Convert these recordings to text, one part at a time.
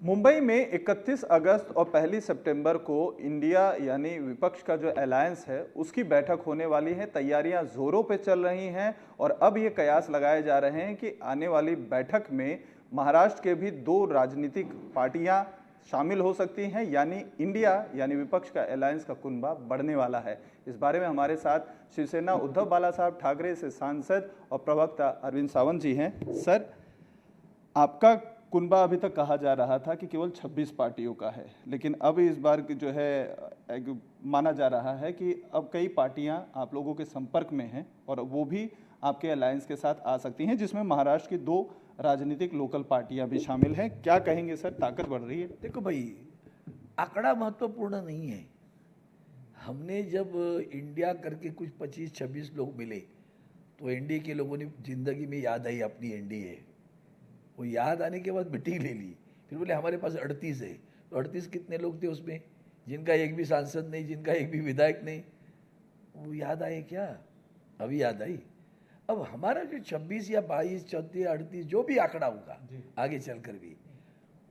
मुंबई में 31 अगस्त और 1 सितंबर को इंडिया यानी विपक्ष का जो अलायंस है उसकी बैठक होने वाली है। तैयारियां जोरों पे चल रही हैं और अब ये कयास लगाए जा रहे हैं कि आने वाली बैठक में महाराष्ट्र के भी दो राजनीतिक पार्टियां शामिल हो सकती हैं, यानी इंडिया यानी विपक्ष का अलायंस का कुनबा बढ़ने वाला है। इस बारे में हमारे साथ शिवसेना उद्धव बाला साहब ठाकरे से सांसद और प्रवक्ता अरविंद सावंत जी हैं। सर, आपका कुनबा अभी तक कहा जा रहा था कि केवल 26 पार्टियों का है, लेकिन अब इस बार की जो है माना जा रहा है कि अब कई पार्टियां आप लोगों के संपर्क में हैं और वो भी आपके अलायंस के साथ आ सकती हैं, जिसमें महाराष्ट्र की दो राजनीतिक लोकल पार्टियां भी शामिल हैं। क्या कहेंगे सर, ताकत बढ़ रही है? देखो भाई, आंकड़ा महत्वपूर्ण नहीं है। हमने जब इंडिया करके कुछ 25-26 लोग मिले तो एनडीए के लोगों ने जिंदगी में याद आई अपनी एनडीए। वो याद आने के बाद मीटिंग ले ली, फिर बोले हमारे पास 38 है। तो 38 कितने लोग थे उसमें, जिनका एक भी सांसद नहीं, जिनका एक भी विधायक नहीं। वो याद आए क्या? अभी याद आई। अब हमारा जो 26 या 22, 34, 38 जो भी आंकड़ा होगा आगे चलकर भी,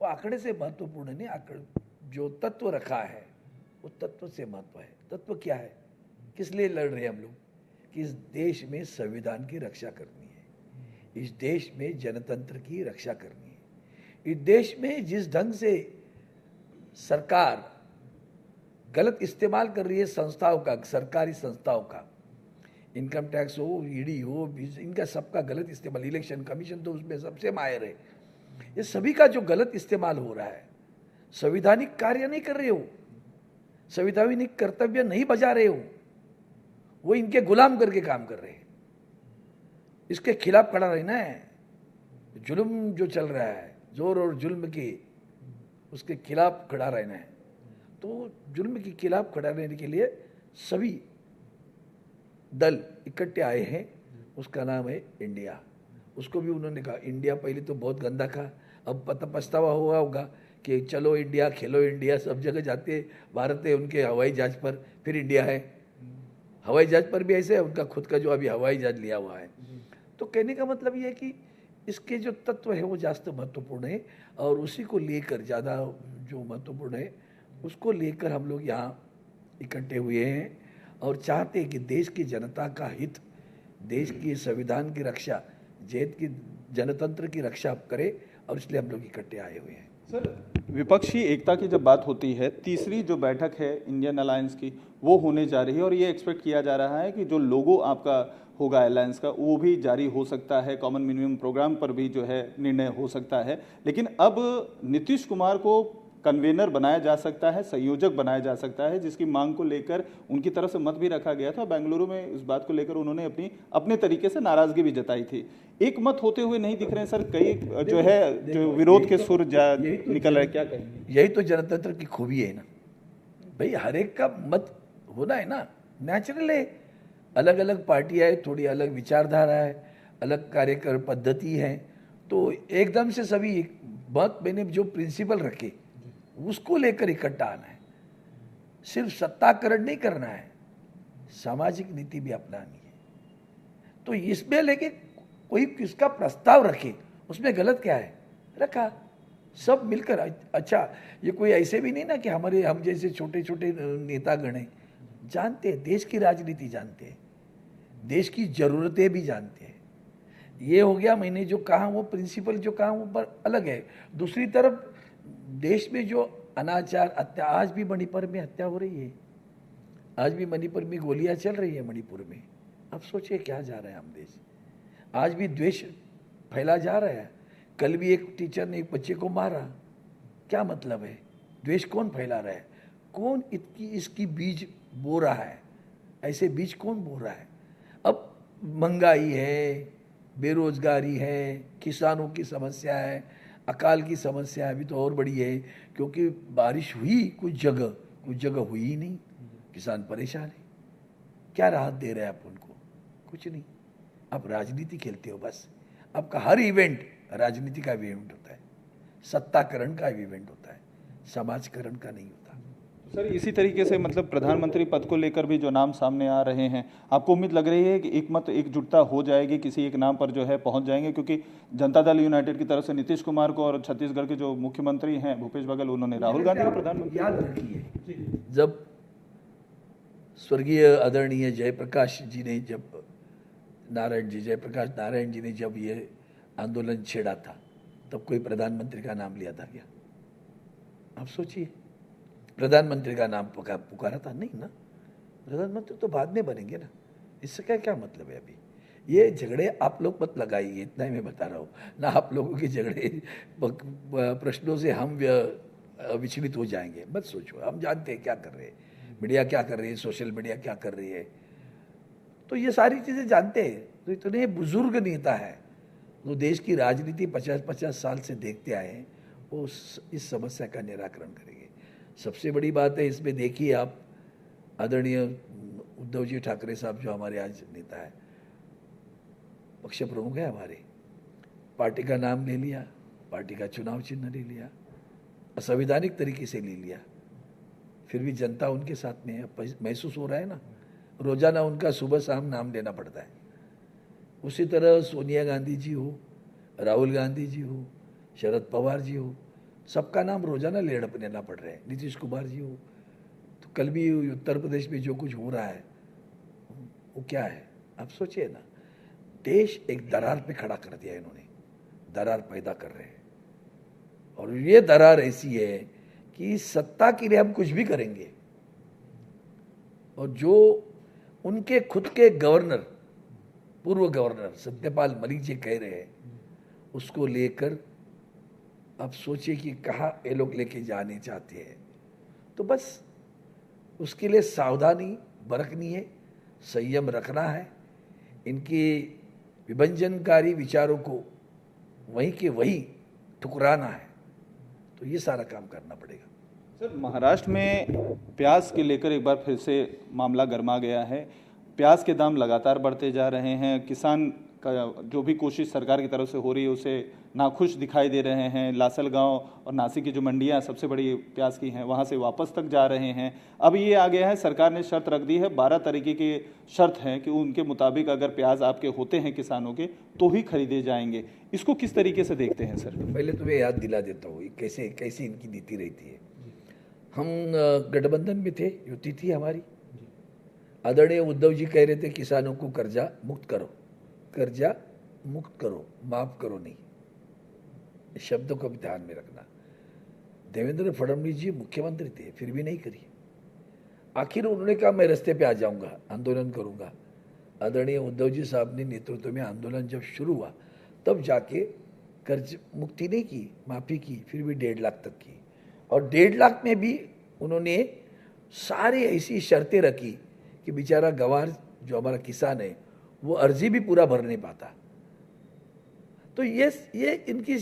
वो आंकड़े से महत्वपूर्ण नहीं। आंकड़े जो तत्व रखा है वो तत्व से महत्व है। तत्व क्या है, किस लिए लड़ रहे हैं हम लोग? कि इस देश में संविधान की रक्षा करनी है, इस देश में जनतंत्र की रक्षा करनी है। इस देश में जिस ढंग से सरकार गलत इस्तेमाल कर रही है संस्थाओं का, सरकारी संस्थाओं का, इनकम टैक्स हो, ईडी हो, इनका सबका गलत इस्तेमाल, इलेक्शन कमीशन तो उसमें सबसे माहिर है। ये सभी का जो गलत इस्तेमाल हो रहा है, संवैधानिक कार्य नहीं कर रहे हो, संवैधानिक कर्तव्य नहीं बजा रहे हो, वो इनके गुलाम करके काम कर रहे हैं। इसके खिलाफ खड़ा रहना है। जुल्म जो चल रहा है, जोर और जुल्म के, उसके खिलाफ खड़ा रहना है। तो जुल्म के खिलाफ खड़ा रहने के लिए सभी दल इकट्ठे आए हैं। उसका नाम है इंडिया। उसको भी उन्होंने कहा इंडिया पहले तो बहुत गंदा था, अब पछतावा हुआ होगा कि चलो इंडिया, खेलो इंडिया, सब जगह जाते भारत है उनके हवाई जहाज पर, फिर इंडिया है। हवाई जहाज पर भी ऐसे है, उनका खुद का जो अभी हवाई जहाज लिया हुआ है। तो कहने का मतलब ये है कि इसके जो तत्व है वो ज़्यादा महत्वपूर्ण है, और उसी को लेकर ज़्यादा जो महत्वपूर्ण है उसको लेकर हम लोग यहाँ इकट्ठे हुए हैं और चाहते हैं कि देश की जनता का हित, देश की संविधान की रक्षा, देश की जनतंत्र की रक्षा करे, और इसलिए हम लोग इकट्ठे आए हुए हैं। सर, विपक्षी एकता की जब बात होती है, तीसरी जो बैठक है इंडियन अलायंस की वो होने जा रही है और ये एक्सपेक्ट किया जा रहा है कि जो लोगो आपका होगा अलायंस का वो भी जारी हो सकता है, कॉमन मिनिमम प्रोग्राम पर भी जो है निर्णय हो सकता है। लेकिन अब नीतीश कुमार को कन्वेनर बनाया जा सकता है, संयोजक बनाया जा सकता है, जिसकी मांग को लेकर उनकी तरफ से मत भी रखा गया था। बेंगलुरु में इस बात को लेकर उन्होंने अपने तरीके से नाराजगी भी जताई थी। एक मत होते हुए नहीं दिख रहे हैं सर, कई जो है जो विरोध के सुर निकल रहे हैं। क्या कहेंगे? यही तो जनतंत्र की खूबी है ना भाई, हर एक का मत होना है ना, नेचुरल है। अलग अलग पार्टियां है, थोड़ी अलग विचारधारा है, अलग कार्यकर पद्धति है, तो एकदम से सभी मत मैंने जो प्रिंसिपल रखे उसको लेकर इकट्ठा आना है। सिर्फ सत्ताकरण नहीं करना है, सामाजिक नीति भी अपनानी है। तो इसमें लेके कोई किसका प्रस्ताव रखे, उसमें गलत क्या है? रखा सब मिलकर। अच्छा, ये कोई ऐसे भी नहीं ना कि हम जैसे छोटे छोटे नेतागण हैं, जानते हैं देश की राजनीति, जानते हैं देश की जरूरतें भी जानते हैं। ये हो गया, मैंने जो कहा वो प्रिंसिपल जो कहा वो पर अलग है। दूसरी तरफ देश में जो अनाचार, हत्या, आज भी मणिपुर में हत्या हो रही है, आज भी मणिपुर में गोलियां चल रही है मणिपुर में। अब सोचिए क्या जा रहा है हम देश, आज भी द्वेष फैला जा रहा है। कल भी एक टीचर ने एक बच्चे को मारा, क्या मतलब है? द्वेष कौन फैला रहा है? कौन इसकी बीज बो रहा है? ऐसे बीज कौन बो रहा है? अब महंगाई है, बेरोजगारी है, किसानों की समस्या है, अकाल की समस्या अभी तो और बड़ी है, क्योंकि बारिश हुई कुछ जगह हुई ही नहीं, किसान परेशान है। क्या राहत दे रहे हैं आप उनको? कुछ नहीं। आप राजनीति खेलते हो बस। आपका हर इवेंट राजनीति का इवेंट होता है, सत्ताकरण का इवेंट होता है, समाजकरण का नहीं होता। सर इसी तरीके से मतलब प्रधानमंत्री पद को लेकर भी जो नाम सामने आ रहे हैं, आपको उम्मीद लग रही है कि एकजुटता हो जाएगी, किसी एक नाम पर जो है पहुंच जाएंगे? क्योंकि जनता दल यूनाइटेड की तरफ से नीतीश कुमार को और छत्तीसगढ़ के जो मुख्यमंत्री हैं भूपेश बघेल, उन्होंने राहुल गांधी को प्रधानमंत्री। याद रखिए, जब स्वर्गीय आदरणीय जयप्रकाश जी ने जयप्रकाश नारायण जी ने जब ये आंदोलन छेड़ा था, तब कोई प्रधानमंत्री का नाम लिया था क्या? आप सोचिए, प्रधानमंत्री का नाम पुकारा था? नहीं ना। प्रधानमंत्री तो बाद में बनेंगे ना, इससे क्या मतलब है? अभी ये झगड़े आप लोग मत लगाइए, इतना ही मैं बता रहा हूँ ना। आप लोगों के झगड़े प्रश्नों से हम विचलित हो जाएंगे, मत सोचो। हम जानते हैं क्या कर रहे हैं, मीडिया क्या कर रही है, सोशल मीडिया क्या कर रही है, तो ये सारी चीज़ें जानते हैं। तो इतने बुजुर्ग नेता है जो देश की राजनीति 50-50 साल से देखते आए हैं, वो इस समस्या का निराकरण करेंगे। सबसे बड़ी बात है इसमें, देखिए आप, आदरणीय उद्धव जी ठाकरे साहब जो हमारे आज नेता है, पक्ष प्रमुख है हमारे, पार्टी का नाम ले लिया, पार्टी का चुनाव चिन्ह ले लिया, असंवैधानिक तरीके से ले लिया, फिर भी जनता उनके साथ में है। महसूस हो रहा है ना, रोजाना उनका सुबह शाम नाम लेना पड़ता है। उसी तरह सोनिया गांधी जी हो, राहुल गांधी जी हो, शरद पवार जी हो, सबका नाम रोजाना लेना पड़ रहा है। नीतीश कुमार जी हो, तो कल भी उत्तर प्रदेश में जो कुछ हो रहा है वो क्या है? आप सोचिए ना, देश एक दरार पे खड़ा कर दिया इन्होंने, दरार पैदा कर रहे हैं। और ये दरार ऐसी है कि सत्ता के लिए हम कुछ भी करेंगे, और जो उनके खुद के गवर्नर, पूर्व गवर्नर सत्यपाल मलिक जी कह रहे हैं, उसको लेकर आप सोचिए कि कहाँ ये लोग लेके जाने चाहते हैं। तो बस उसके लिए सावधानी बरतनी है, संयम रखना है, इनके विभंजनकारी विचारों को वहीं के वहीं ठुकराना है। तो ये सारा काम करना पड़ेगा। सर महाराष्ट्र में प्याज के लेकर एक बार फिर से मामला गर्मा गया है। प्याज के दाम लगातार बढ़ते जा रहे हैं। किसान का जो भी कोशिश सरकार की तरफ से हो रही है उसे नाखुश दिखाई दे रहे हैं। लासलगांव और नासिक की जो मंडियां सबसे बड़ी प्याज की हैं, वहां से वापस तक जा रहे हैं। अब ये आ गया है, सरकार ने शर्त रख दी है, 12 तरीके की शर्त है कि उनके मुताबिक अगर प्याज आपके होते हैं किसानों के तो ही खरीदे जाएंगे। इसको किस तरीके से देखते हैं सर? पहले तुम्हें याद दिला देता हूँ कैसे इनकी नीति रहती है। हम गठबंधन में थे, युति थी हमारी। आदरणीय उद्धव जी कह रहे थे किसानों को कर्जा मुक्त करो, माफ करो नहीं। शब्दों को भी ध्यान में रखना। देवेंद्र फडणवीस जी मुख्यमंत्री थे, फिर भी नहीं करी। आखिर उन्होंने कहा मैं रास्ते पे आ जाऊंगा, आंदोलन करूंगा। आदरणीय उद्धव जी साहब ने नेतृत्व में आंदोलन जब शुरू हुआ, तब जाके कर्ज मुक्ति नहीं की, माफी की, फिर भी 1.5 लाख तक की। और 1.5 लाख में भी उन्होंने सारी ऐसी शर्तें रखी कि बेचारा गंवार जो हमारा किसान है वो अर्जी भी पूरा भर नहीं पाता। तो ये इनकी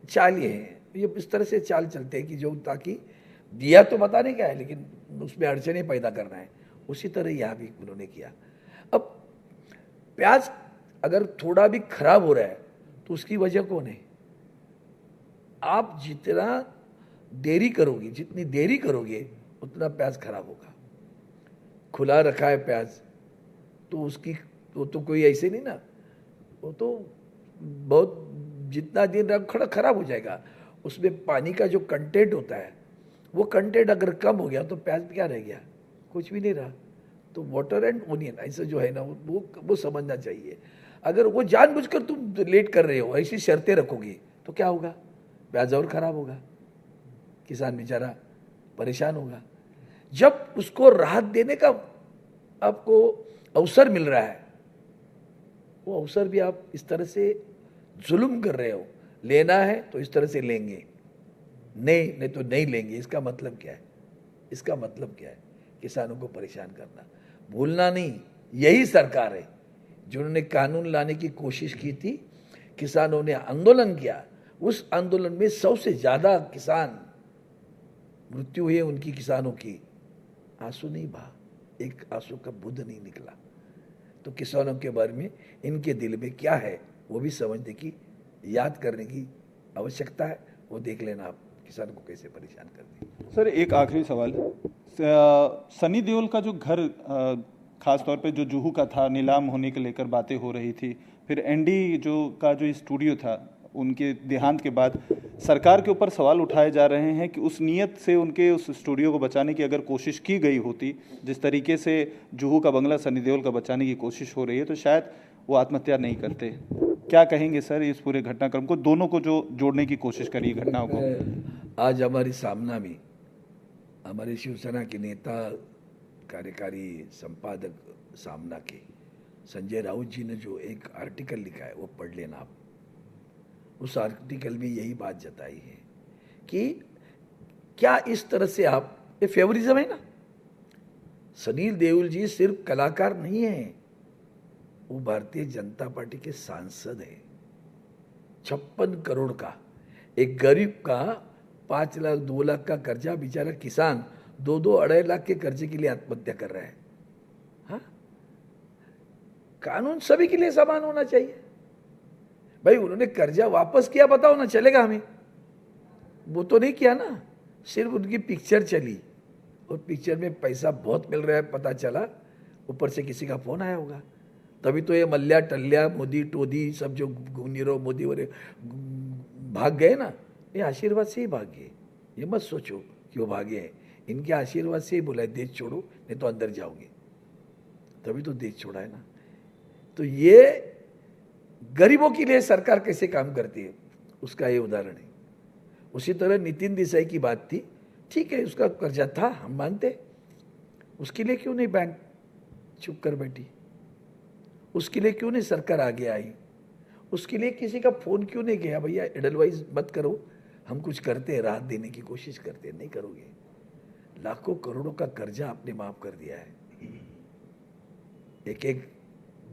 चाल ये है, ये इस तरह से चाल चलते हैं कि जो ताकि दिया तो बताने क्या है, लेकिन उसमें अड़चने पैदा करना है। उसी तरह यहाँ भी उन्होंने किया। अब प्याज अगर थोड़ा भी खराब हो रहा है तो उसकी वजह कौन है? आप जितना देरी करोगे, जितनी देरी करोगे उतना प्याज खराब होगा। खुला रखा है प्याज तो उसकी तो कोई ऐसे नहीं ना, वो तो बहुत जितना दिन रखा खराब हो जाएगा। उसमें पानी का जो कंटेंट होता है वो कंटेंट अगर कम हो गया तो प्याज क्या रह गया? कुछ भी नहीं रहा। तो वाटर एंड ओनियन ऐसा जो है ना वो समझना चाहिए। अगर वो जानबूझकर तुम लेट कर रहे हो, ऐसी शर्तें रखोगे तो क्या होगा? प्याज और खराब होगा, किसान बेचारा परेशान होगा। जब उसको राहत देने का आपको अवसर मिल रहा है, वो अवसर भी आप इस तरह से जुल्म कर रहे हो। लेना है तो इस तरह से लेंगे, नहीं तो नहीं लेंगे। इसका मतलब क्या है? इसका मतलब क्या है? किसानों को परेशान करना। भूलना नहीं, यही सरकार है जिन्होंने कानून लाने की कोशिश की थी। किसानों ने आंदोलन किया, उस आंदोलन में 100 से ज्यादा किसान मृत्यु हुई उनकी, किसानों की। आंसू नहीं बहा, एक आंसू का बुद्ध नहीं निकला। तो किसानों के बारे में इनके दिल में क्या है वो भी समझने की, याद करने की आवश्यकता है। वो देख लेना आप। किसान को कैसे परेशान कर दी। सर एक आखिरी सवाल, सनी देओल का जो घर खास तौर पे जो जुहू का था, नीलाम होने के लेकर बातें हो रही थी, फिर एनडी जो स्टूडियो था उनके देहांत के बाद सरकार के ऊपर सवाल उठाए जा रहे हैं कि उस नीयत से उनके उस स्टूडियो को बचाने की अगर कोशिश की गई होती, जिस तरीके से जुहू का बंगला सनी देओल का बचाने की कोशिश हो रही है, तो शायद वो आत्महत्या नहीं करते। क्या कहेंगे सर इस पूरे घटनाक्रम को, दोनों को जो जोड़ने की कोशिश करी घटनाओं को? आज हमारी सामना में हमारे शिवसेना के नेता कार्यकारी संपादक सामना के संजय राउत जी ने जो एक आर्टिकल लिखा है वो पढ़ लेना आप। उस आर्टिकल में यही बात जताई है कि क्या इस तरह से आप, ये फेवरिज्म है ना। सनी देओल जी सिर्फ कलाकार नहीं है, वो भारतीय जनता पार्टी के सांसद है। 56 करोड़ का एक गरीब का 5 लाख 2 लाख का कर्जा, बेचारा किसान 2-2 अढ़ाई लाख के कर्जे के लिए आत्महत्या कर रहा है। हाँ, कानून सभी के लिए समान होना चाहिए भाई। उन्होंने कर्जा वापस किया, बताओ ना, चलेगा हमें? वो तो नहीं किया ना, सिर्फ उनकी पिक्चर चली और पिक्चर में पैसा बहुत मिल रहा है पता चला, ऊपर से किसी का फोन आया होगा, तभी तो ये मल्ल्या टल्ल्या मोदी टोदी सब जो नीरव मोदी वाले भाग गए ना, ये आशीर्वाद से ही भाग गए। ये मत सोचो कि वो भागे हैं, इनके आशीर्वाद से ही बोला है देश छोड़ो नहीं तो अंदर जाओगे, तभी तो देश छोड़ा है ना। तो ये गरीबों के लिए सरकार कैसे काम करती है उसका ये उदाहरण है। उसी तरह नितिन देसाई की बात थी, ठीक है उसका कर्जा था, हम मानते, उसके लिए क्यों नहीं बैंक चुप कर बैठी? उसके लिए क्यों नहीं सरकार आगे आई? उसके लिए किसी का फोन क्यों नहीं गया, भैया एडलवाइज मत करो, हम कुछ करते हैं, राहत देने की कोशिश करते हैं, नहीं करोगे। लाखों करोड़ों का कर्जा आपने माफ कर दिया है एक एक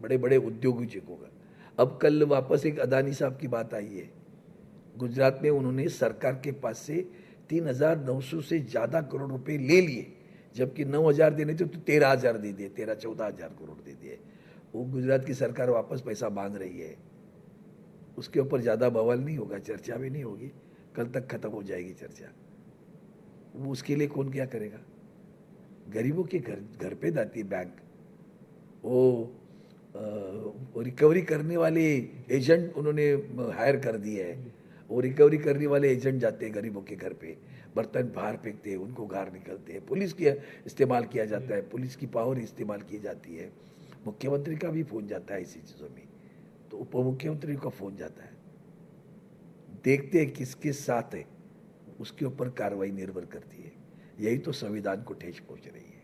बड़े बड़े उद्योगों का। अब कल वापस एक अदानी साहब की बात आई है, गुजरात में उन्होंने सरकार के पास से 3,900 से ज़्यादा करोड़ रुपए ले लिए, जबकि 9,000 देने थे तो 13,000 दे दिए, 13-14,000 करोड़ दे दिए। वो गुजरात की सरकार वापस पैसा मांग रही है, उसके ऊपर ज़्यादा बवाल नहीं होगा, चर्चा भी नहीं होगी, कल तक खत्म हो जाएगी चर्चा। वो उसके लिए कौन क्या करेगा? गरीबों के घर पे जाती है बैंक, वो रिकवरी करने वाले एजेंट उन्होंने हायर कर दिए है, वो रिकवरी करने वाले एजेंट जाते हैं गरीबों के घर पे, बर्तन बाहर फेंकते हैं, उनको गार निकलते हैं, पुलिस की इस्तेमाल किया जाता है, पुलिस की पावर इस्तेमाल की जाती है, मुख्यमंत्री का भी फोन जाता है इसी चीज़ों में, तो उप मुख्यमंत्री का फोन जाता है। देखते हैं किसके साथ है, उसके ऊपर कार्रवाई निर्भर करती है। यही तो संविधान को ठेस पहुंच रही है।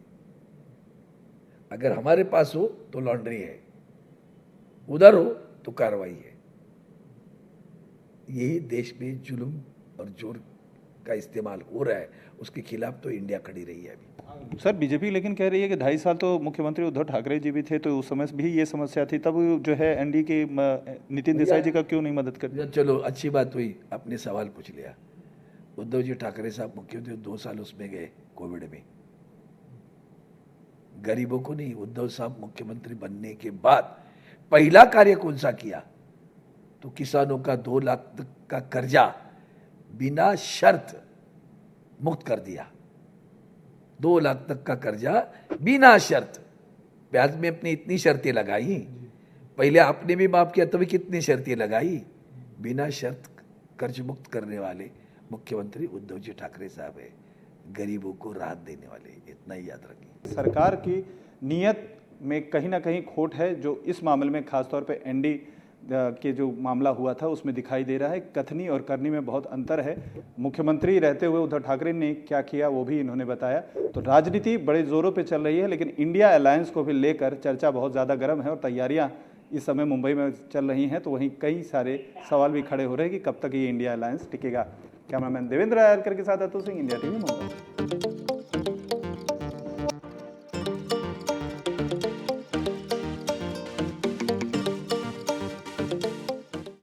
अगर हमारे पास हो तो लॉन्ड्री है, उधर हो तो कार्रवाई है। यही देश में जुल्म और जोर का इस्तेमाल हो रहा है, उसके खिलाफ तो इंडिया खड़ी रही है अभी। सर बीजेपी लेकिन कह रही है कि 2.5 साल तो मुख्यमंत्री उद्धव ठाकरे जी भी थे, तो उस समय भी ये समस्या थी, तब जो है एनडी के नितिन देसाई जी का क्यों नहीं मदद कर? चलो अच्छी बात हुई, आपने सवाल पूछ लिया। उद्धव जी ठाकरे साहब मुख्यमंत्री 2 साल उसमें गए कोविड में, गरीबों को नहीं। उद्धव साहब मुख्यमंत्री बनने के बाद पहला कार्य कौन सा किया? तो किसानों का 2 लाख तक का कर्जा बिना शर्त मुक्त कर दिया। 2 लाख तक का कर्जा बिना शर्त, ब्याज में अपनी इतनी शर्तें लगाई, पहले आपने भी माफ किया तभी कितनी शर्तें लगाई। बिना शर्त कर्ज मुक्त करने वाले मुख्यमंत्री उद्धव जी ठाकरे साहब है, गरीबों को राहत देने वाले, इतना ही याद रखिए। सरकार की नीयत में कहीं ना कहीं खोट है, जो इस मामले में खासतौर पे एनडी के जो मामला हुआ था उसमें दिखाई दे रहा है। कथनी और करनी में बहुत अंतर है। मुख्यमंत्री रहते हुए उद्धव ठाकरे ने क्या किया वो भी इन्होंने बताया। तो राजनीति बड़े जोरों पे चल रही है, लेकिन इंडिया अलायंस को भी लेकर चर्चा बहुत ज़्यादा गर्म है और तैयारियां इस समय मुंबई में चल रही हैं। तो वहीं कई सारे सवाल भी खड़े हो रहे हैं कि कब तक ये इंडिया अलायंस टिकेगा। कैमरामैन देवेंद्र आयरकर के साथ अतुल सिंह, इंडिया टीवी मुंबई।